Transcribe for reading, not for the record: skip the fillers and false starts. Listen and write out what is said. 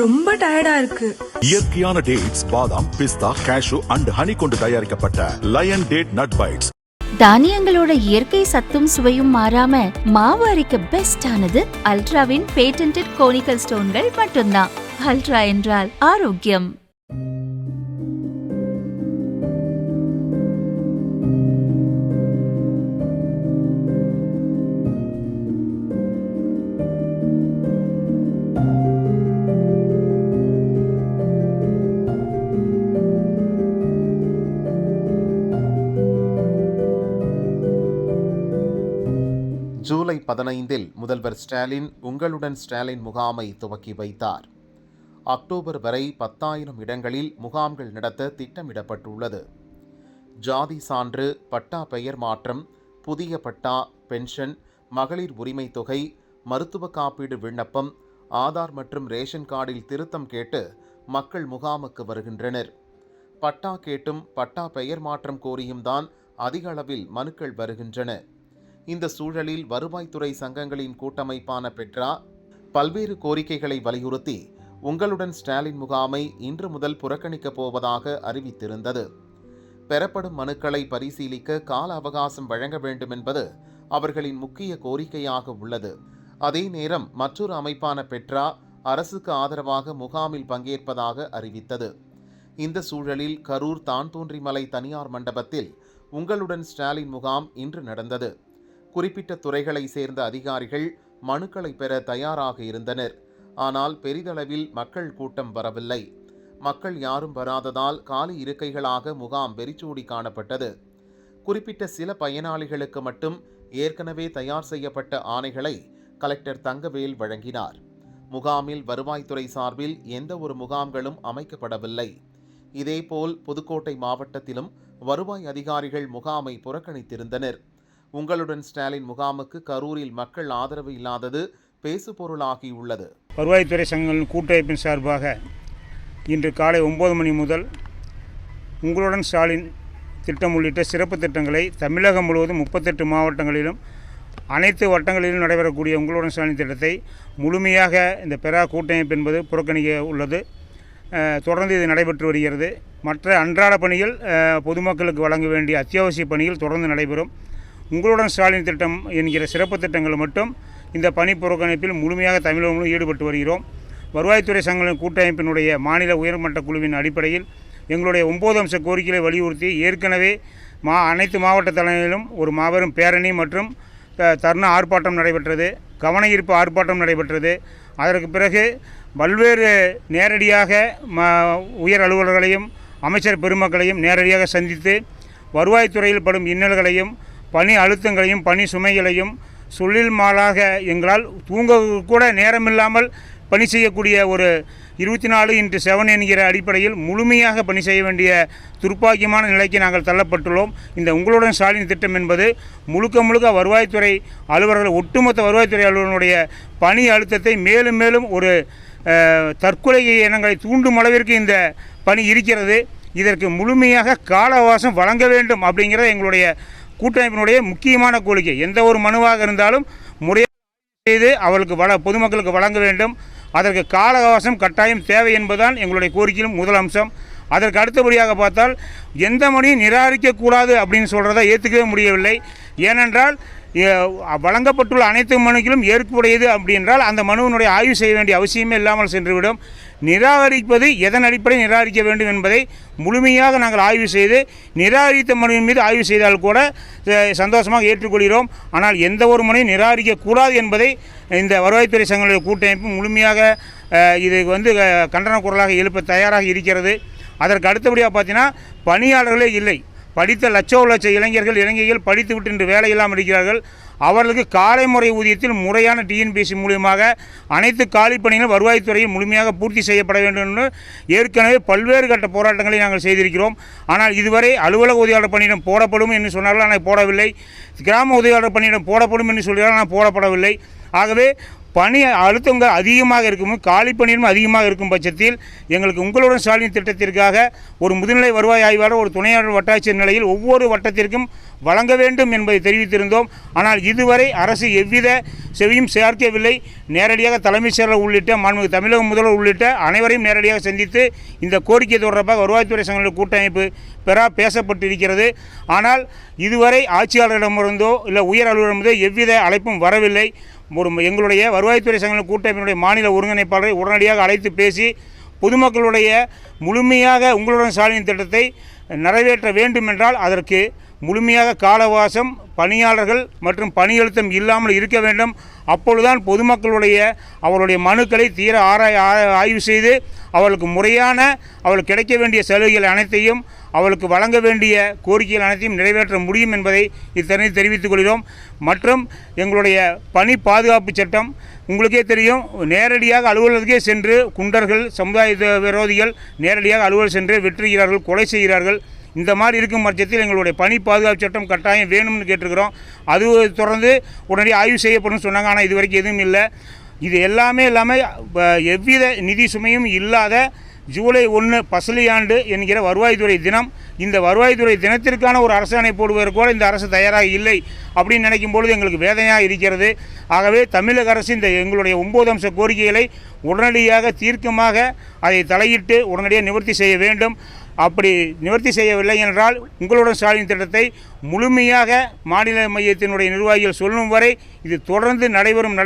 ரொம்ப டயர்டா இருக்கு. இயற்கையான டேட்ஸ், பாதாம், பிஸ்தா, கேஷு அண்ட் ஹனி கொண்டு தயாரிக்கப்பட்ட லயன் டேட் நட் பைட்ஸ். தானியங்களோட இயற்கை சத்தும் சுவையும் மாறாம மாவு அரைக்க பெஸ்ட் ஆனது அல்ட்ராவின் பேட்டன்டட் கோனிக்கல் ஸ்டோன்கள் மட்டும்தான். அல்ட்ரா என்றால் ஆரோக்கியம். ஜூலை 15 முதல்வர் ஸ்டாலின் உங்களுடன் ஸ்டாலின் முகாமை துவக்கி வைத்தார். அக்டோபர் வரை 10,000 இடங்களில் முகாம்கள் நடத்த திட்டமிடப்பட்டுள்ளது. ஜாதி சான்று, பட்டா பெயர் மாற்றம், புதிய பட்டா, பென்ஷன், மகளிர் உரிமை தொகை, மருத்துவ காப்பீடு விண்ணப்பம், ஆதார் மற்றும் ரேஷன் கார்டில் திருத்தம் கேட்டு மக்கள் முகாமுக்கு வருகின்றனர். பட்டா கேட்டும் பட்டா பெயர் மாற்றம் கோரியும் தான் அதிக அளவில் மனுக்கள் வருகின்றன. இந்த சூழலில் வருவாய்த்துறை சங்கங்களின் கூட்டமைப்பான பெட்ரா பல்வேறு கோரிக்கைகளை வலியுறுத்தி உங்களுடன் ஸ்டாலின் முகாமை இன்று முதல் புறக்கணிக்கப் போவதாக அறிவித்திருந்தது. பெறப்படும் மனுக்களை பரிசீலிக்க கால அவகாசம் வழங்க வேண்டும் என்பது அவர்களின் முக்கிய கோரிக்கையாக உள்ளது. அதே நேரம் மற்றொரு அமைப்பான பெட்ரா அரசுக்கு ஆதரவாக முகாமில் பங்கேற்பதாக அறிவித்தது. இந்த சூழலில் கரூர் தான்தோன்றிமலை தனியார் மண்டபத்தில் உங்களுடன் ஸ்டாலின் முகாம் இன்று நடந்தது. குறிப்பிட்ட துறைகளை சேர்ந்த அதிகாரிகள் மனுக்களை பெற தயாராக இருந்தனர். ஆனால் பெரிதளவில் மக்கள் கூட்டம் வரவில்லை. மக்கள் யாரும் வராததால் காலி இருக்கைகளாக முகாம் வெறிச்சோடி காணப்பட்டது. குறிப்பிட்ட சில பயனாளிகளுக்கு மட்டும் ஏற்கனவே தயார் செய்யப்பட்ட ஆணைகளை கலெக்டர் தங்கவேல் வழங்கினார். முகாமில் வருவாய்த்துறை சார்பில் எந்த ஒரு முகாம்களும் அமைக்கப்படவில்லை. இதேபோல் புதுக்கோட்டை மாவட்டத்திலும் வருவாய் அதிகாரிகள் முகாமை புறக்கணித்திருந்தனர். உங்களுடன் ஸ்டாலின் முகாமுக்கு கரூரில் மக்கள் ஆதரவு இல்லாதது பேசுபொருளாகியுள்ளது. வருவாய்த்துறை சங்கங்களின் கூட்டமைப்பின் சார்பாக இன்று காலை 9 மணி முதல் உங்களுடன் ஸ்டாலின் திட்டம் உள்ளிட்ட சிறப்பு திட்டங்களை தமிழகம் முழுவதும் 38 மாவட்டங்களிலும் அனைத்து வட்டங்களிலும் நடைபெறக்கூடிய உங்களுடன் ஸ்டாலின் திட்டத்தை முழுமையாக இந்த பெரா கூட்டமைப்பு என்பது புறக்கணிக்க உள்ளது. தொடர்ந்து இது நடைபெற்று வருகிறது. மற்ற அன்றாட பணிகள், பொதுமக்களுக்கு வழங்க வேண்டிய அத்தியாவசிய பணிகள் தொடர்ந்து நடைபெறும். உங்களுடன் ஸ்டாலின் திட்டம் என்கிற சிறப்பு திட்டங்கள் மட்டும் இந்த பணி புறக்கணிப்பில் முழுமையாக தமிழகமும் ஈடுபட்டு வருகிறோம். வருவாய்த்துறை சங்கங்களின் கூட்டமைப்பினுடைய மாநில உயர்மட்ட குழுவின் அடிப்படையில் எங்களுடைய 9 அம்ச கோரிக்கைகளை வலியுறுத்தி ஏற்கனவே அனைத்து மாவட்ட தலைமையிலும் ஒரு மாபெரும் பேரணி மற்றும் தர்ணா ஆர்ப்பாட்டம் நடைபெற்றது. கவன ஈர்ப்பு ஆர்ப்பாட்டம் நடைபெற்றது. அதற்கு பிறகு பல்வேறு நேரடியாக உயர் அலுவலர்களையும் அமைச்சர் பெருமக்களையும் நேரடியாக சந்தித்து வருவாய்த்துறையில் படும் இன்னல்களையும் பணி அழுத்தங்களையும் பணி சுமைகளையும் சொல்லில் மாலாக எங்களால் தூங்க கூட நேரமில்லாமல் பணி செய்யக்கூடிய ஒரு 24/7 என்கிற அடிப்படையில் முழுமையாக பணி செய்ய வேண்டிய துர்ப்பாக்கியமான நிலைக்கு நாங்கள் தள்ளப்பட்டுள்ளோம். இந்த உங்களுடன் ஸ்டாலின் திட்டம் என்பது முழுக்க வருவாய்த்துறை அலுவலர்கள், ஒட்டுமொத்த வருவாய்த்துறை அலுவலர்களுடைய பணி அழுத்தத்தை மேலும் மேலும் ஒரு தற்கொலை எண்ணங்களை தூண்டும் அளவிற்கு இந்த பணி இருக்கிறது. இதற்கு முழுமையாக கால அவகாசம் வழங்க வேண்டும் அப்படிங்கிறது எங்களுடைய கூட்டமைப்பினுடைய முக்கியமான கோரிக்கை. எந்த ஒரு மனுவாக இருந்தாலும் முறையாக செய்து அவர்களுக்கு பொதுமக்களுக்கு வழங்க வேண்டும். அதற்கு கால அவகாசம் கட்டாயம் தேவை என்பதுதான் எங்களுடைய கோரிக்கையிலும் முதல் அம்சம். அதற்கு அடுத்தபடியாக பார்த்தால் எந்த மனுவையும் நிராகரிக்கக்கூடாது அப்படின்னு சொல்கிறத ஏற்றுக்கவே முடியவில்லை. ஏனென்றால் வழங்கப்பட்டுள்ள அனைத்து மனுக்களும் ஏற்புடையது அப்படின்றால் அந்த மனுவினுடைய ஆய்வு செய்ய வேண்டிய அவசியமே இல்லாமல் சென்றுவிடும். நிராகரிப்பது எதன் அடிப்படையில் நிராகரிக்க வேண்டும் என்பதை முழுமையாக நாங்கள் ஆய்வு செய்து நிராகரித்த மனுவின் மீது ஆய்வு செய்தால் கூட சந்தோஷமாக ஏற்றுக்கொள்கிறோம். ஆனால் எந்த ஒரு மனுவையும் நிராகரிக்கக்கூடாது என்பதை இந்த வருவாய்த்துறை சங்கங்களுடைய கூட்டமைப்பு முழுமையாக இது கண்டன குரலாக எழுப்ப தயாராக இருக்கிறது. அதற்கு அடுத்தபடியாக பார்த்தீங்கன்னா பணியாளர்களே இல்லை. படித்த லட்ச இளைஞர்கள் படித்து விட்டு இன்று வேலை இல்லாமல் இருக்கிறார்கள். அவர்களுக்கு காலை முறை ஊதியத்தில் முறையான டிஎன்பிஎஸ்சி மூலியமாக அனைத்து காலி பணிகளும் வருவாய்த்துறையில் முழுமையாக பூர்த்தி செய்யப்பட வேண்டும் என்று ஏற்கனவே பல்வேறு கட்ட போராட்டங்களை நாங்கள் செய்திருக்கிறோம். ஆனால் இதுவரை அலுவலக உதவியாளர் பணியிடம் போடப்படும் என்று சொன்னார்கள், ஆனால் போடவில்லை. கிராம உதவியாளர் பணியிடம் போடப்படும் என்று சொல்கிறார்கள், ஆனால் போடப்படவில்லை. ஆகவே பணி அழுத்தங்கள் அதிகமாக இருக்கும், காலி பணியும் அதிகமாக இருக்கும் பட்சத்தில் எங்களுக்கு உங்களுடன் ஸ்டாலின் திட்டத்திற்காக ஒரு முதுநிலை வருவாய் ஆய்வாளர், ஒரு துணையாளர் வட்டாட்சியர் நிலையில் ஒவ்வொரு வட்டத்திற்கும் வழங்க வேண்டும் என்பதை தெரிவித்திருந்தோம். ஆனால் இதுவரை அரசு எவ்வித செவியும் சேர்க்கவில்லை. நேரடியாக தலைமைச் செயலர் உள்ளிட்ட மாண்புமிகு தமிழக முதல்வர் உள்ளிட்ட அனைவரையும் நேரடியாக சந்தித்து இந்த கோரிக்கை தொடர்பாக வருவாய்த்துறை சங்கங்களின் கூட்டமைப்பு பேசப்பட்டிருக்கிறது. ஆனால் இதுவரை ஆட்சியாளரிடமிருந்தோ இல்லை உயர் அலுவலரிடமிருந்தோ எவ்வித அழைப்பும் வரவில்லை. எங்களுடைய வருவாய்த்துறை சங்கங்களின் கூட்டமைப்பினுடைய மாநில ஒருங்கிணைப்பாளரை உடனடியாக அழைத்து பேசி பொதுமக்களுடைய முழுமையாக உங்களுடன் ஸ்டாலின் திட்டத்தை நிறைவேற்ற வேண்டுமென்றால் அதற்கு முழுமையாக காலவாசம், பணியாளர்கள் மற்றும் பணி அழுத்தம் இல்லாமல் இருக்க வேண்டும். அப்பொழுதுதான் பொதுமக்களுடைய அவருடைய மனுக்களை தீர ஆய்வு செய்து அவர்களுக்கு முறையான அவர்களுக்கு கிடைக்க வேண்டிய சலுகைகள் அனைத்தையும் அவளுக்கு வழங்க வேண்டிய கோரிக்கைகள் அனைத்தையும் நிறைவேற்ற முடியும் என்பதை இத்தருணத்தில் தெரிவித்துக் கொள்கிறோம். மற்றும் எங்களுடைய பணி பாதுகாப்பு சட்டம் உங்களுக்கே தெரியும், நேரடியாக அலுவலகத்துக்கே சென்று குண்டர்கள், சமுதாய விரோதிகள் நேரடியாக அலுவலகம் சென்று வெற்றுகிறார்கள், கொலை செய்கிறார்கள். இந்த மாதிரி இருக்கும் பட்சத்தில் எங்களுடைய பணி பாதுகாப்பு சட்டம் கட்டாயம் வேணும்னு கேட்டிருக்கிறோம். அது தொடர்ந்து உடனே ஆய்வு செய்யப்படும் சொன்னாங்க. ஆனால் இது வரைக்கும் எதுவும் இல்லை. இது எல்லாமே இல்லாமல் எவ்வித நிதி சுமையும் இல்லாத ஜூலை 1 பசலியாண்டு என்கிற வருவாய்த்துறை தினம், இந்த வருவாய்த்துறை தினத்திற்கான ஒரு அரசாணை போடுவதற்கு கூட இந்த அரசு தயாராக இல்லை அப்படின்னு நினைக்கும் பொழுது எங்களுக்கு வேதனையாக இருக்கிறது. ஆகவே தமிழக அரசு இந்த எங்களுடைய 9 அம்ச கோரிக்கைகளை உடனடியாக தீர்க்கமாக அதை தலையிட்டு உடனடியாக நிவர்த்தி செய்ய வேண்டும். அப்படி நிவர்த்தி செய்யவில்லை என்றால் உங்களுடன் ஸ்டாலின் திட்டத்தை முழுமையாக மாநில மையத்தினுடைய நிர்வாகிகள் சொல்லும் வரை இது தொடர்ந்து நடைபெறும்